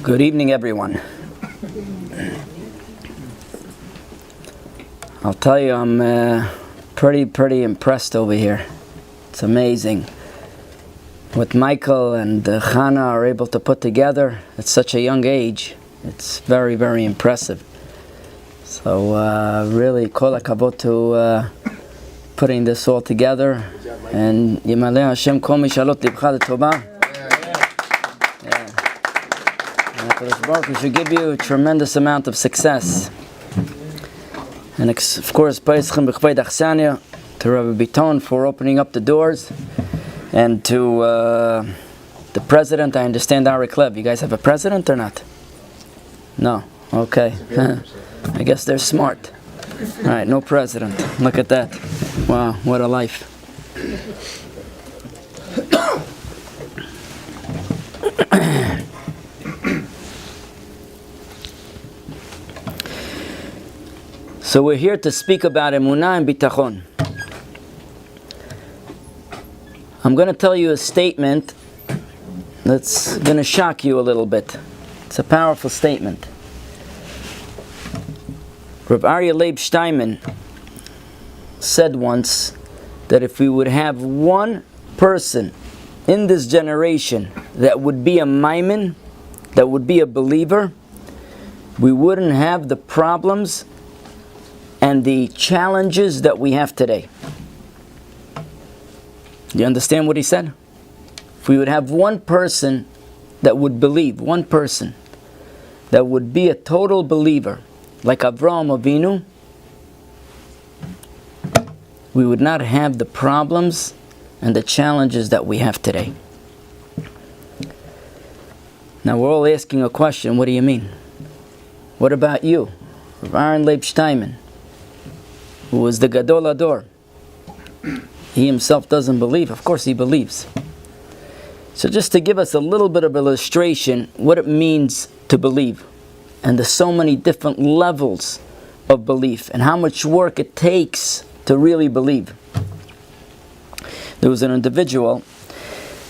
Good evening, everyone. I'll tell you, I'm pretty impressed over here. It's amazing what Michael and Hannah are able to put together at such a young age. It's very, very impressive. So really, kol hakavod to putting this all together. And Yimaleh Hashem kol mishalot libcha l'tovah. We should give you a tremendous amount of success. And of course, to Rabbi Bitachon for opening up the doors. And to the president, I understand our club. You guys have a president or not? No? Okay. I guess they're smart. Alright, no president. Look at that. Wow, what a life. So we're here to speak about Emunah and Bitachon. I'm going to tell you a statement that's going to shock you a little bit. It's a powerful statement. Rabbi Leib Steinman said once that if we would have one person in this generation that would be a maimin, that would be a believer, we wouldn't have the problems and the challenges that we have today. You understand what he said? If we would have one person that would believe, one person that would be a total believer, like Avraham Avinu, we would not have the problems and the challenges that we have today. Now we're all asking a question, what do you mean? What about you? Rabbi Leib Steinman, who was the Gadol Ador. He himself doesn't believe. Of course he believes. So just to give us a little bit of illustration what it means to believe, and there's so many different levels of belief and how much work it takes to really believe. There was an individual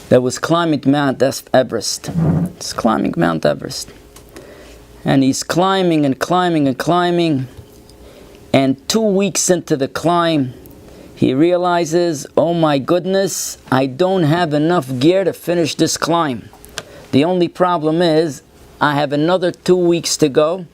that was climbing Mount Everest. He's climbing Mount Everest. And he's climbing and climbing and climbing. And 2 weeks into the climb, he realizes, oh my goodness, I don't have enough gear to finish this climb. The only problem is, I have another 2 weeks to go.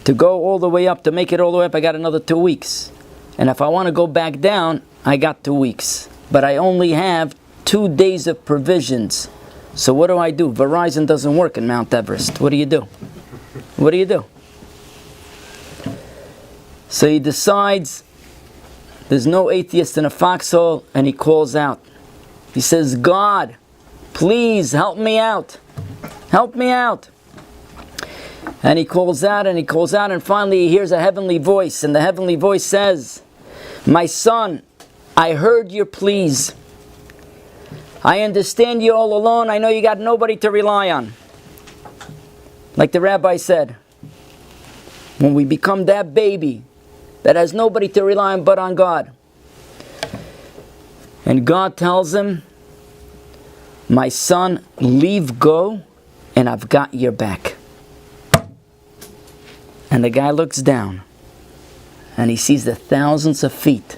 To go all the way up, to make it all the way up, I got another 2 weeks. And if I want to go back down, I got 2 weeks. But I only have 2 days of provisions. So what do? Verizon doesn't work in Mount Everest. What do you do? What do you do? So he decides there's no atheist in a foxhole, and he calls out. He says, God, please help me out. Help me out. And he calls out and he calls out, and finally he hears a heavenly voice, and the heavenly voice says, my son, I heard your pleas. I understand you all alone. I know you got nobody to rely on. Like the rabbi said, when we become that baby that has nobody to rely on but on God. And God tells him, my son, leave go, and I've got your back. And the guy looks down, and he sees the thousands of feet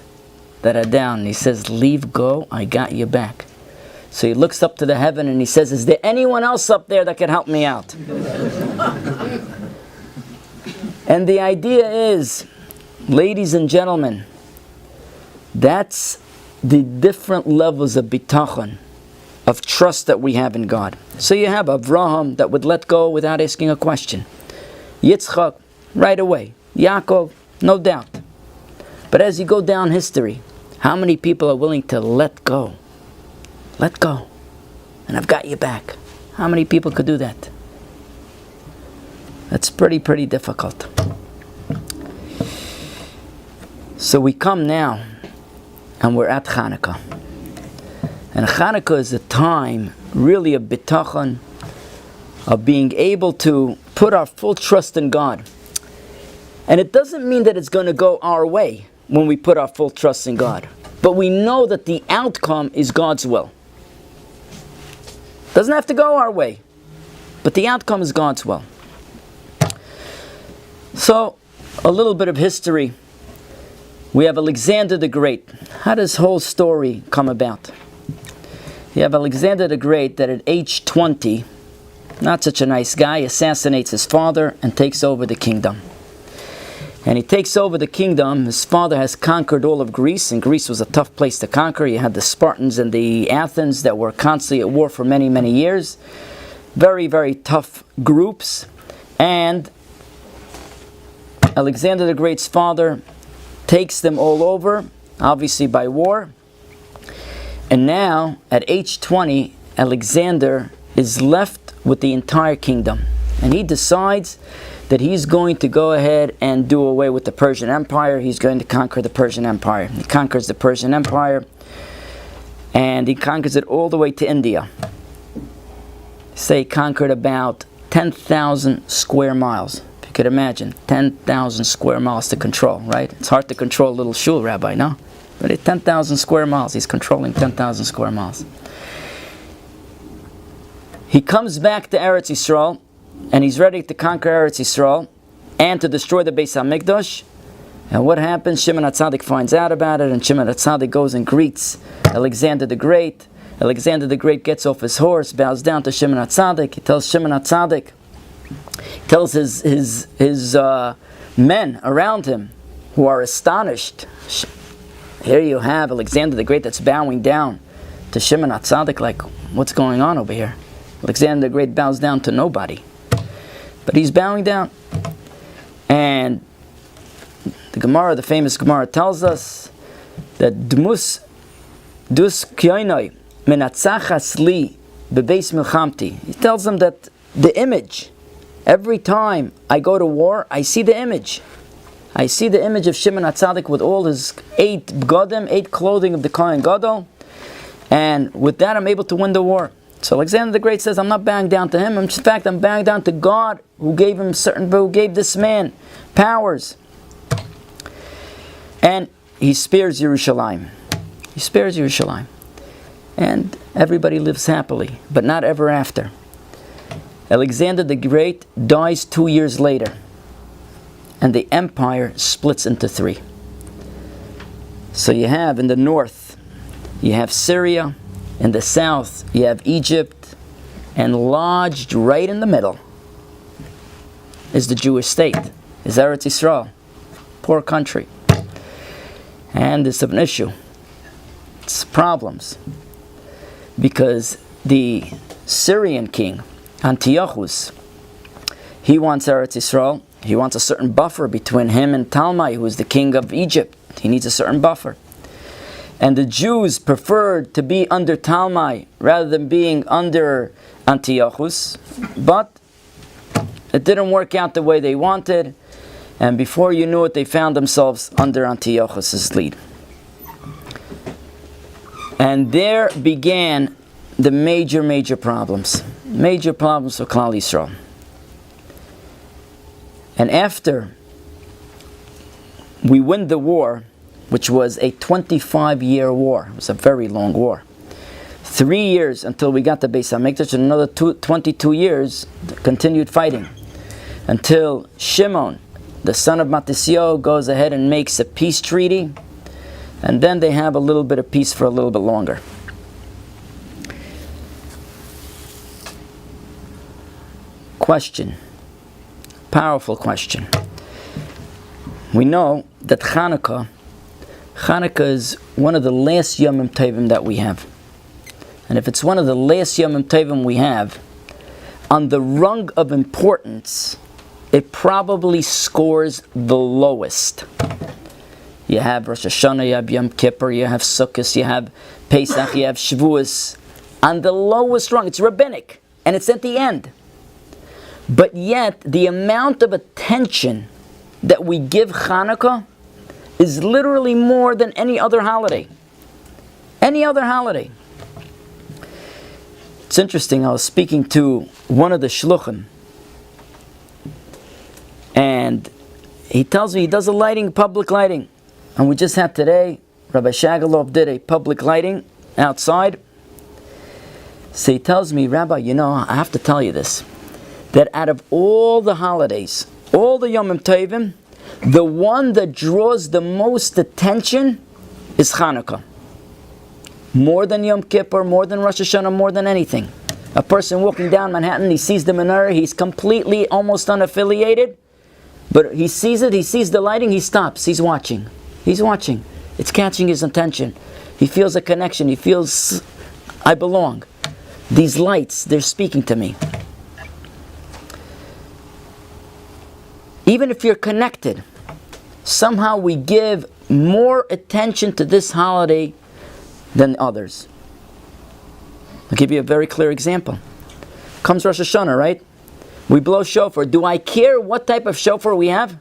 that are down, and he says, leave go, I got your back. So he looks up to the heaven, and he says, is there anyone else up there that can help me out? And the idea is, ladies and gentlemen, that's the different levels of bitachon, of trust that we have in God. So you have Avraham that would let go without asking a question. Yitzchak, right away. Yaakov, no doubt. But as you go down history, how many people are willing to let go? Let go. And I've got you back. How many people could do that? That's pretty difficult. So we come now, and we're at Hannukah. And Hannukah is a time really of bitachon, of being able to put our full trust in God. And it doesn't mean that it's going to go our way when we put our full trust in God. But we know that the outcome is God's will. Doesn't have to go our way. But the outcome is God's will. So, a little bit of history. We have Alexander the Great. How does this whole story come about? You have Alexander the Great that at age 20, not such a nice guy, assassinates his father and takes over the kingdom. And he takes over the kingdom. His father has conquered all of Greece, and Greece was a tough place to conquer. You had the Spartans and the Athens that were constantly at war for many, many years. Very, very tough groups. And Alexander the Great's father takes them all over, obviously by war. And now, at age 20, Alexander is left with the entire kingdom. And he decides that he's going to go ahead and do away with the Persian Empire. He's going to conquer the Persian Empire. He conquers the Persian Empire, and he conquers it all the way to India. Say he conquered about 10,000 square miles. If you could imagine, 10,000 square miles to control, right? It's hard to control a little shul, Rabbi, no? But at 10,000 square miles, he's controlling 10,000 square miles. He comes back to Eretz Yisrael, and he's ready to conquer Eretz Yisrael and to destroy the Beis HaMikdash. And what happens? Shimon HaTzadik finds out about it, and Shimon HaTzadik goes and greets Alexander the Great. Alexander the Great gets off his horse, bows down to Shimon HaTzadik. He tells Shimon HaTzadik, he tells his men around him who are astonished. Here you have Alexander the Great that's bowing down to Shimon HaTzadik, like, what's going on over here? Alexander the Great bows down to nobody. But he's bowing down. And the Gemara, the famous Gemara, tells us that dus kyoinoi menatzachas li bebeis milchamti. He tells them that the image, every time I go to war, I see the image. I see the image of Shimon HaTzadik with all his 8 bgodim, 8 clothing of the Kohen Gadol. And with that I'm able to win the war. So Alexander the Great says, I'm not bowing down to him. In fact, I'm bowing down to God who gave this man powers. And he spares Yerushalayim. He spares Yerushalayim. And everybody lives happily, but not ever after. Alexander the Great dies 2 years later. And the empire splits into 3. So you have in the north, you have Syria. In the south, you have Egypt, and lodged right in the middle is the Jewish state, is Eretz Yisrael, poor country. And it's an issue. It's problems. Because the Syrian king, Antiochus, he wants Eretz Yisrael. He wants a certain buffer between him and Talmai, who is the king of Egypt. He needs a certain buffer. And the Jews preferred to be under Talmai rather than being under Antiochus. But it didn't work out the way they wanted. And before you knew it, they found themselves under Antiochus' lead. And there began the major problems. Major problems for Klal Yisrael. And after we win the war, which was a 25-year war. It was a very long war. 3 years until we got to Beis HaMikdash, and another 22 years continued fighting. Until Shimon, the son of Matisyahu, goes ahead and makes a peace treaty, and then they have a little bit of peace for a little bit longer. Question. Powerful question. We know that Hannukah is one of the last Yomim Tovim that we have. And if it's one of the last Yomim Tovim we have, on the rung of importance, it probably scores the lowest. You have Rosh Hashanah, you have Yom Kippur, you have Sukkot, you have Pesach, you have Shavuos. On the lowest rung, it's rabbinic, and it's at the end. But yet, the amount of attention that we give Hannukah is literally more than any other holiday. Any other holiday. It's interesting, I was speaking to one of the shluchim, and he tells me he does a lighting, public lighting. And we just had today, Rabbi Shagalov did a public lighting outside. So he tells me, Rabbi, I have to tell you this. that out of all the holidays, all the Yom Tovim, the one that draws the most attention is Hannukah. More than Yom Kippur, more than Rosh Hashanah, more than anything. A person walking down Manhattan, he sees the menorah, he's completely almost unaffiliated, but he sees it, he sees the lighting, he stops, he's watching. He's watching. It's catching his attention. He feels a connection, he feels, I belong. These lights, they're speaking to me. Even if you're connected, somehow we give more attention to this holiday than others. I'll give you a very clear example. Comes Rosh Hashanah, right? We blow shofar. Do I care what type of shofar we have?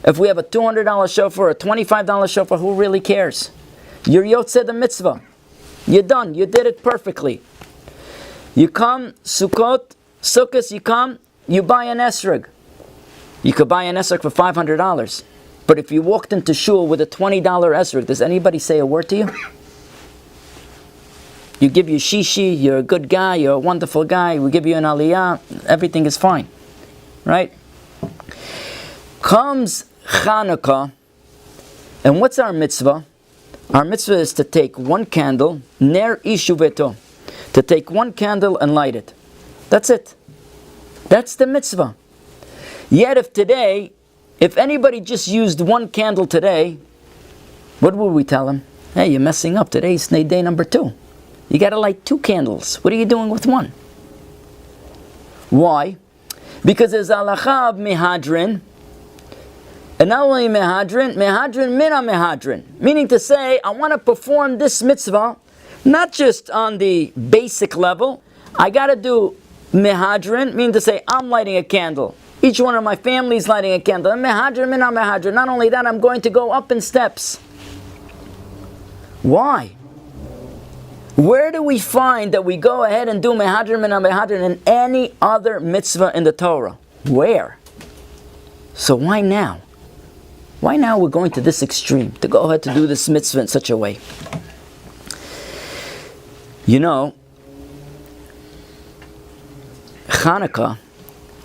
If we have a $200 shofar or a $25 shofar, who really cares? You're yotzei the mitzvah. You're done. You did it perfectly. You come, Sukkot, you come, you buy an esrog. You could buy an esrog for $500. But if you walked into shul with a $20 esrog, does anybody say a word to you? You give you shishi, you're a good guy, you're a wonderful guy, we give you an aliyah, everything is fine. Right? Comes Hannukah, and what's our mitzvah? Our mitzvah is to take one candle, ner ishuveto, to take one candle and light it. That's it. That's the mitzvah. Yet if anybody just used one candle today, what would we tell him? Hey, you're messing up. Today's day number 2. You got to light 2 candles. What are you doing with one? Why? Because there's halacha of mehadrin, and not only mehadrin mina mehadrin. Meaning to say, I want to perform this mitzvah, not just on the basic level. I got to do mehadrin, meaning to say, I'm lighting a candle. Each one of my family is lighting a candle. Mehadrin mina mehadrin. Not only that, I'm going to go up in steps. Why? Where do we find that we go ahead and do mehadrin mina mehadrin in any other mitzvah in the Torah? Where? So why now? Why now we're going to this extreme, to go ahead to do this mitzvah in such a way? You know, Hannukah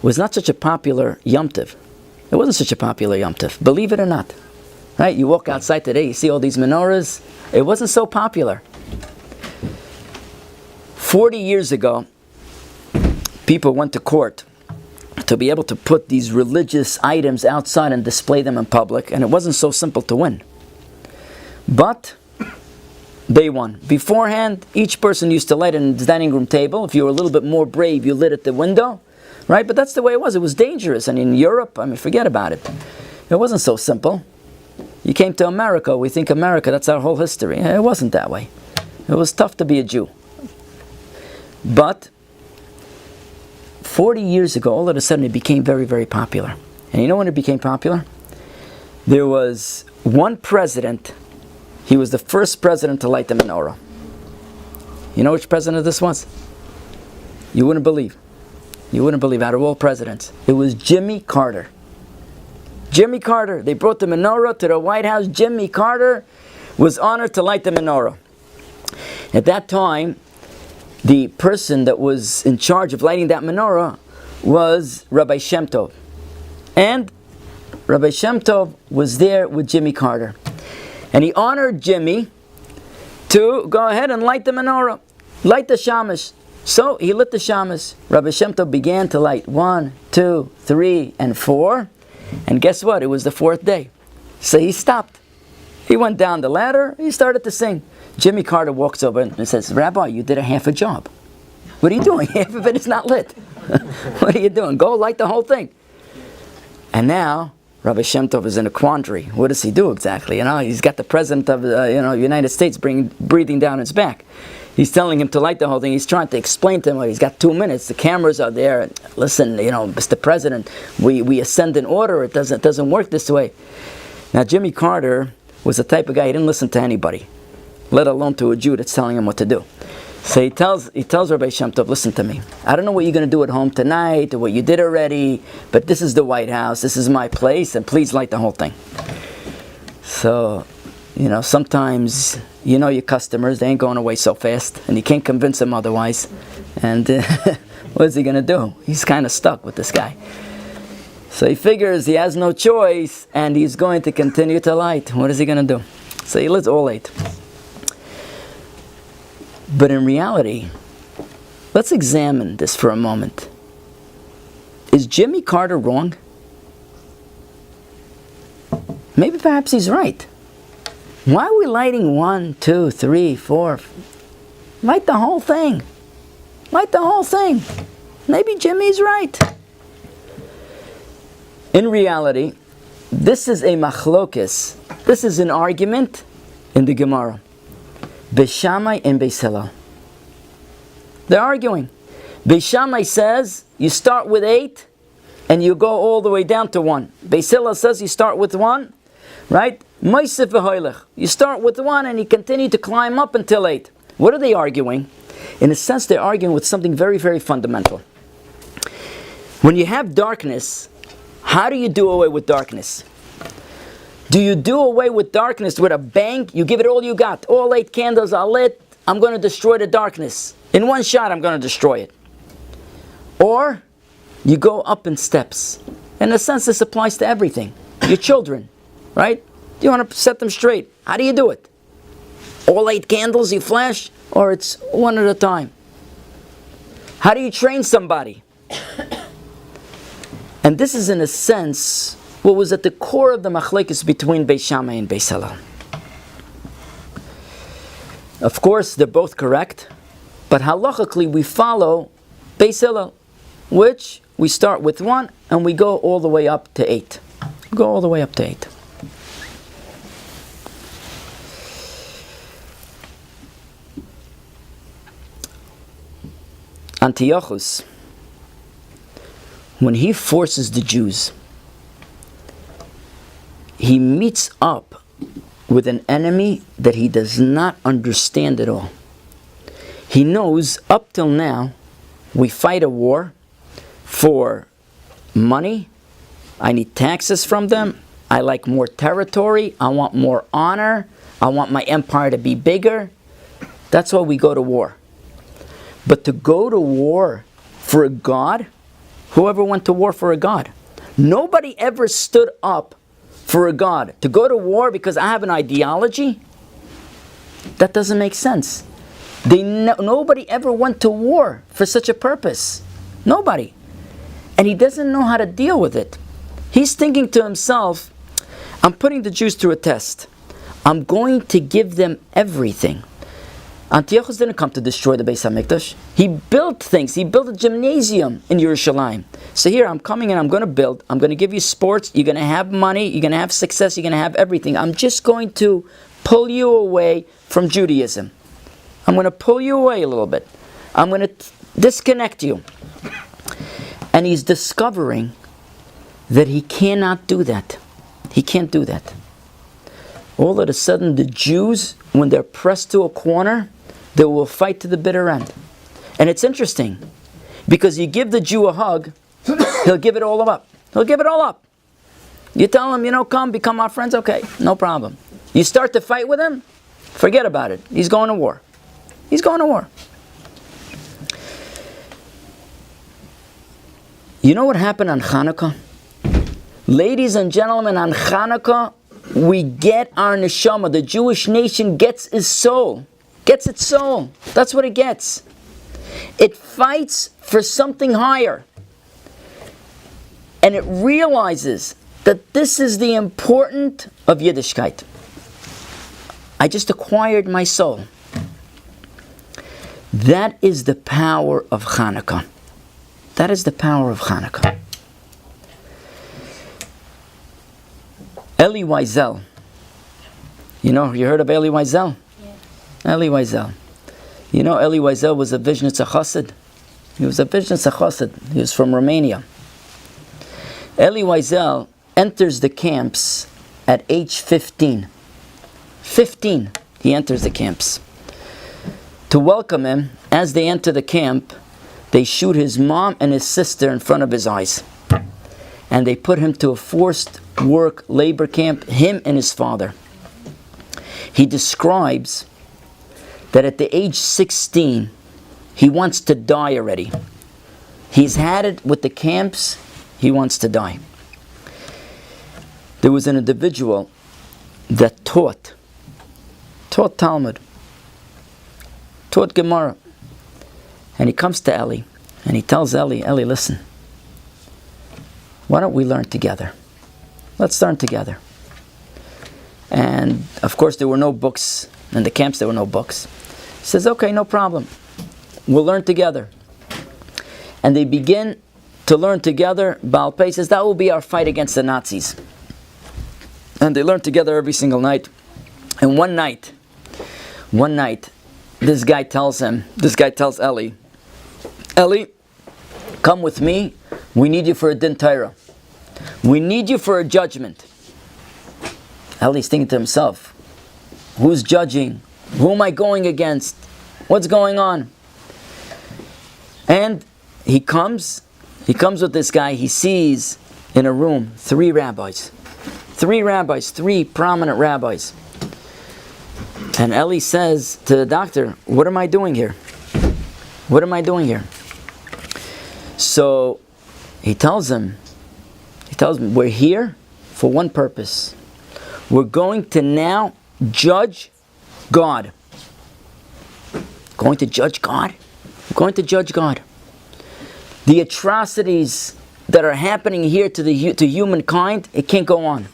was not such a popular Yom Tov. It wasn't such a popular Yom Tov, believe it or not. Right? You walk outside today, you see all these menorahs. It wasn't so popular. 40 years ago, people went to court to be able to put these religious items outside and display them in public, and it wasn't so simple to win. But they won. Beforehand, each person used to light it in the dining room table. If you were a little bit more brave, you lit at the window, right? But that's the way it was. It was dangerous. And in Europe, forget about it. It wasn't so simple. You came to America, we think America, that's our whole history. It wasn't that way. It was tough to be a Jew. But 40 years ago, all of a sudden it became very, very popular. And you know when it became popular? There was one president, he was the first president to light the menorah. You know which president this was? You wouldn't believe. You wouldn't believe, out of all presidents. It was Jimmy Carter. Jimmy Carter. They brought the menorah to the White House. Jimmy Carter was honored to light the menorah. At that time, the person that was in charge of lighting that menorah was Rabbi Shem Tov. And Rabbi Shem Tov was there with Jimmy Carter. And he honored Jimmy to go ahead and light the menorah, light the shamash. So he lit the shamash. Rabbi Shem Tov began to light 1, 2, 3, and 4. And guess what? It was the 4th day. So he stopped. He went down the ladder, he started to sing. Jimmy Carter walks over and says, Rabbi, you did a half a job. What are you doing? Half of it is not lit. What are you doing? Go light the whole thing. And now, Rabbi Shem Tov is in a quandary. What does he do exactly? He's got the president of the United States breathing down his back. He's telling him to light the whole thing. He's trying to explain to him, he's got 2 minutes. The cameras are there. Listen, Mr. President, we ascend in order. It doesn't work this way. Now, Jimmy Carter was the type of guy, he didn't listen to anybody, let alone to a Jew that's telling him what to do. So he tells Rabbi Shem Tov, listen to me. I don't know what you're going to do at home tonight or what you did already, but this is the White House, this is my place, and please light the whole thing. So, sometimes, your customers, they ain't going away so fast, and you can't convince them otherwise. And What is he going to do? He's kind of stuck with this guy. So he figures he has no choice and he's going to continue to light. What is he going to do? So he lives all 8. But in reality, let's examine this for a moment. Is Jimmy Carter wrong? Maybe perhaps he's right. Why are we lighting 1, 2, 3, 4? Light the whole thing. Light the whole thing. Maybe Jimmy's right. In reality, this is a machlokes. This is an argument in the Gemara. Beis Shammai and Beis Hillel. They're arguing. Beis Shammai says you start with 8 and you go all the way down to 1. Beis Hillel says you start with 1, right? Moisef v'hoylech. You start with 1 and you continue to climb up until 8. What are they arguing? In a sense, they're arguing with something very, very fundamental. When you have darkness, how do you do away with darkness? Do you do away with darkness with a bang? You give it all you got. All 8 candles are lit. I'm going to destroy the darkness. In one shot, I'm going to destroy it. Or you go up in steps. In a sense, this applies to everything. Your children, right? You want to set them straight. How do you do it? All 8 candles you flash, or it's one at a time? How do you train somebody? And this is, in a sense, what was at the core of the machlekes between Beis Shammai and Beis Hillel. Of course, they're both correct, but halachically we follow Beis Hillel, which we start with 1 and we go all the way up to 8. Go all the way up to 8. Antiochus, when he forces the Jews, he meets up with an enemy that he does not understand at all. He knows up till now we fight a war for money. I need taxes from them. I like more territory. I want more honor. I want my empire to be bigger. That's why we go to war. But to go to war for a god, whoever went to war for a god? Nobody ever stood up for a god. To go to war because I have an ideology? That doesn't make sense. Nobody ever went to war for such a purpose. Nobody. And he doesn't know how to deal with it. He's thinking to himself, I'm putting the Jews through a test. I'm going to give them everything. Antiochus didn't come to destroy the Beis HaMikdash. He built things. He built a gymnasium in Yerushalayim. So here, I'm coming and I'm going to build. I'm going to give you sports. You're going to have money. You're going to have success. You're going to have everything. I'm just going to pull you away from Judaism. I'm going to pull you away a little bit. I'm going to disconnect you. And he's discovering that he cannot do that. He can't do that. All of a sudden, the Jews, when they're pressed to a corner, they will fight to the bitter end. And it's interesting, because you give the Jew a hug, he'll give it all up. He'll give it all up. You tell him, come, become our friends, okay, no problem. You start to fight with him, forget about it. He's going to war. He's going to war. You know what happened on Hannukah? Ladies and gentlemen, on Hannukah, we get our neshama. The Jewish nation gets its soul. Gets its soul. That's what it gets. It fights for something higher. And it realizes that this is the importance of Yiddishkeit. I just acquired my soul. That is the power of Hannukah. That is the power of Hannukah. Eli Wiesel. You heard of Eli Wiesel? Yeah. Eli Wiesel. Eli Wiesel was a Vizhnitzer Chassid. He was a Vizhnitzer Chassid. He was from Romania. Eli Wiesel enters the camps at age 15. 15, he enters the camps. To welcome him, as they enter the camp, they shoot his mom and his sister in front of his eyes. And they put him to a forced work labor camp, him and his father. He describes that at the age 16, he wants to die already. He's had it with the camps. He wants to die. There was an individual that taught Talmud, taught Gemara. And he comes to Eli, and he tells Eli, listen, why don't we learn together? Let's learn together. And of course there were no books. In the camps there were no books. He says, okay, no problem. We'll learn together. And they begin to learn together. Baal Pei says, that will be our fight against the Nazis. And they learn together every single night. And one night, this guy tells Eli, come with me. We need you for a din Torah. We need you for a judgment. Eli's thinking to himself, who's judging? Who am I going against? What's going on? And he comes with this guy. He sees in a room three prominent rabbis. And Eli says to the doctor, what am I doing here? What am I doing here? So he tells him, we're here for one purpose. We're going to now judge God. Going to judge God? We're going to judge God. The atrocities that are happening here to humankind, it can't go on.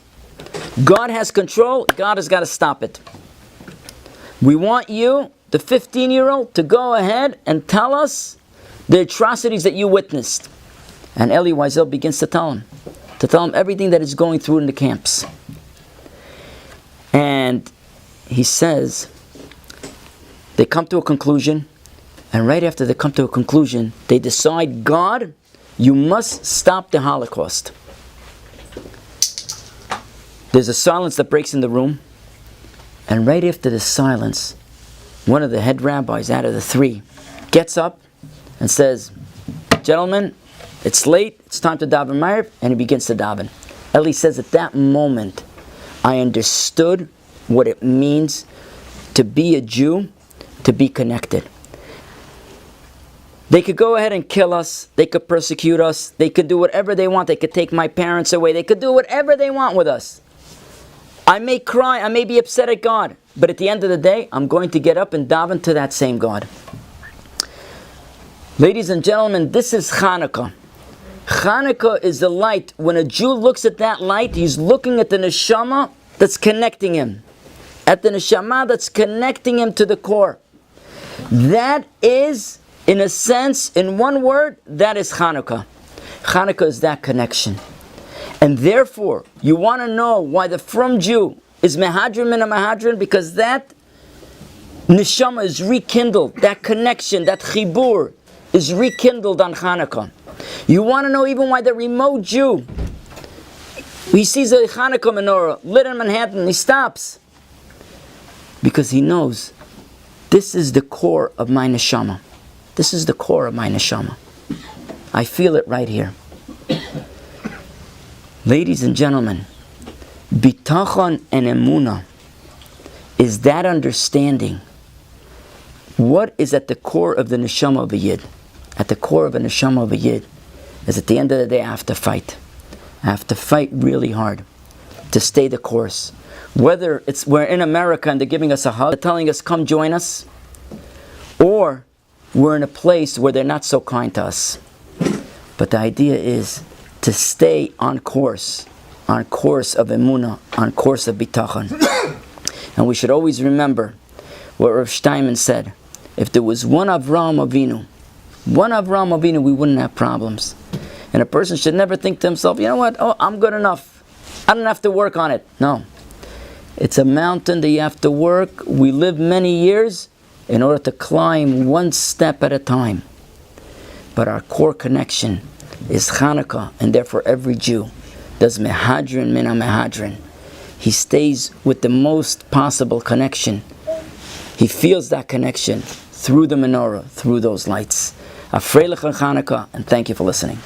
God has control. God has got to stop it. We want you, the 15-year-old, to go ahead and tell us the atrocities that you witnessed. And Eli Wiesel begins to tell him everything that is going through in the camps. And he says, they come to a conclusion, and right after they come to a conclusion, they decide, God, you must stop the Holocaust. There's a silence that breaks in the room, and right after the silence, one of the head rabbis out of the three gets up and says, gentlemen, it's late, it's time to daven Ma'ariv, and he begins to daven. Eli says, at that moment, I understood what it means to be a Jew, to be connected. They could go ahead and kill us, they could persecute us, they could do whatever they want, they could take my parents away, they could do whatever they want with us. I may cry, I may be upset at God, but at the end of the day, I'm going to get up and daven to that same God. Ladies and gentlemen, this is Hannukah. Hannukah is the light. When a Jew looks at that light, he's looking at the neshama that's connecting him. At the neshama that's connecting him to the core. That is, in a sense, in one word, that is Hannukah. Hannukah is that connection. And therefore, you want to know why the From Jew is Mehadrin min Mehadrin, because that neshama is rekindled, that connection, that chibur is rekindled on Hannukah. You want to know even why the remote Jew, he sees a Hannukah menorah lit in Manhattan, he stops. Because he knows, this is the core of my neshama. This is the core of my neshama. I feel it right here. Ladies and gentlemen, Bitachon and Emunah is that understanding. What is at the core of the neshama of a yid? At the core of a neshama of a yid is at the end of the day I have to fight. I have to fight really hard to stay the course. Whether we're in America and they're giving us a hug, they're telling us come join us, or we're in a place where they're not so kind to us. But the idea is to stay on course of Emunah, on course of Bitachon. And we should always remember what Rav Steinman said. If there was one Avraham Avinu, we wouldn't have problems. And a person should never think to himself, you know what, I'm good enough. I don't have to work on it. No. It's a mountain that you have to work. We live many years in order to climb one step at a time. But our core connection is Hannukah, and therefore every Jew does Mehadrin min Mehadrin. He stays with the most possible connection. He feels that connection through the menorah, through those lights. A freilich Hannukah, and thank you for listening.